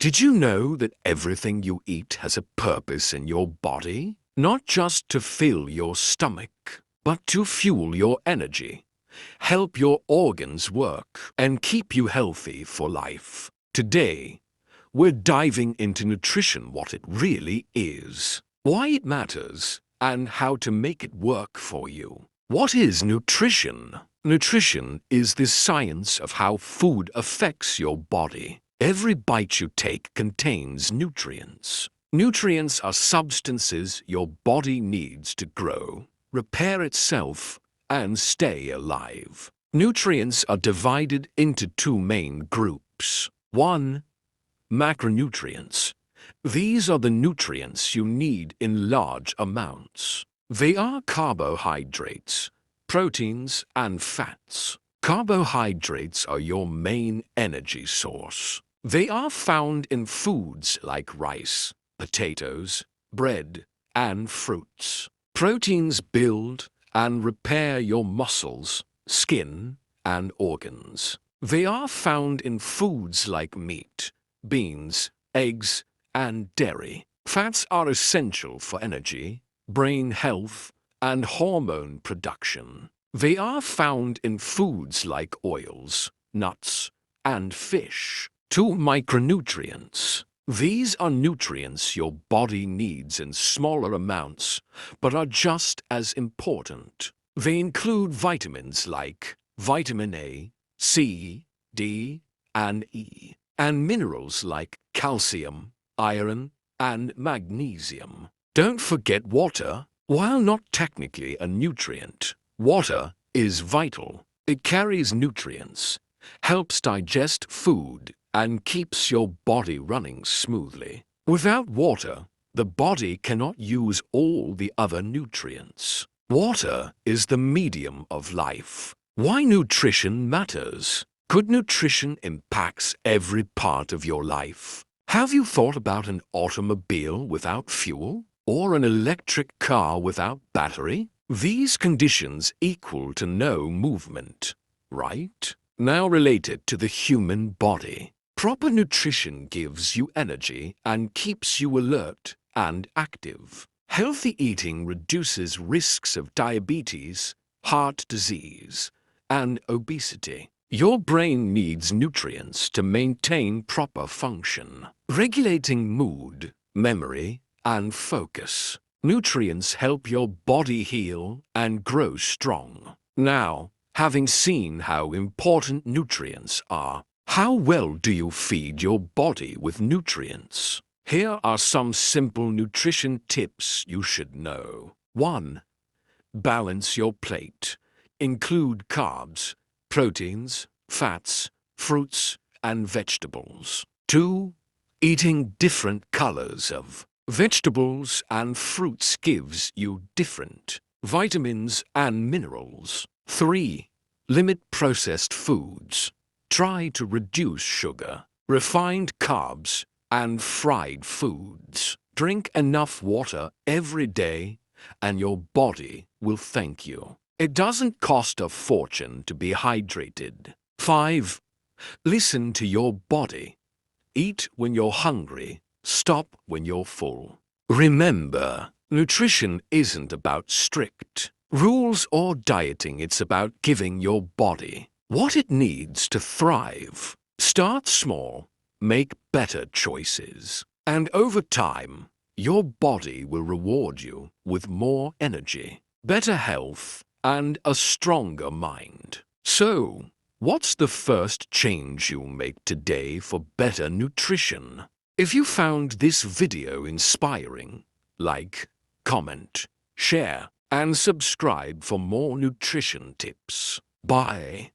Did you know that everything you eat has a purpose in your body? Not just to fill your stomach, but to fuel your energy, help your organs work, and keep you healthy for life. Today, we're diving into nutrition, what it really is, why it matters, and how to make it work for you. What is nutrition? Nutrition is the science of how food affects your body. Every bite you take contains nutrients. Nutrients are substances your body needs to grow, repair itself, and stay alive. Nutrients are divided into two main groups. 1. Macronutrients. These are the nutrients you need in large amounts. They are carbohydrates, proteins, and fats. Carbohydrates are your main energy source. They are found in foods like rice, potatoes, bread, and fruits. Proteins build and repair your muscles, skin, and organs. They are found in foods like meat, beans, eggs, and dairy. Fats are essential for energy, brain health, and hormone production. They are found in foods like oils, nuts, and fish. 2. Micronutrients. These are nutrients your body needs in smaller amounts, but are just as important. They include vitamins like vitamin A, C, D, and E, and minerals like calcium, iron, and magnesium. Don't forget water. While not technically a nutrient, water is vital. It carries nutrients, helps digest food, and keeps your body running smoothly. Without water, the body cannot use all the other nutrients. Water is the medium of life. Why nutrition matters? Good nutrition impacts every part of your life. Have you thought about an automobile without fuel? Or an electric car without battery? These conditions equal to no movement, right? Now related to the human body. Proper nutrition gives you energy and keeps you alert and active. Healthy eating reduces risks of diabetes, heart disease, and obesity. Your brain needs nutrients to maintain proper function, regulating mood, memory, and focus. Nutrients help your body heal and grow strong. Now, having seen how important nutrients are, how well do you feed your body with nutrients? Here are some simple nutrition tips you should know. 1. Balance your plate. Include carbs, proteins, fats, fruits, and vegetables. 2. Eating different colors of vegetables and fruits gives you different vitamins and minerals. 3. Limit processed foods. Try to reduce sugar, refined carbs, and fried foods. Drink enough water every day, and your body will thank you. It doesn't cost a fortune to be hydrated. 5. Listen to your body. Eat when you're hungry. Stop when you're full. Remember, nutrition isn't about strict rules or dieting. It's about giving your body what it needs to thrive. Start small, make better choices, and over time, your body will reward you with more energy, better health, and a stronger mind. So, what's the first change you'll make today for better nutrition? If you found this video inspiring, like, comment, share, and subscribe for more nutrition tips. Bye.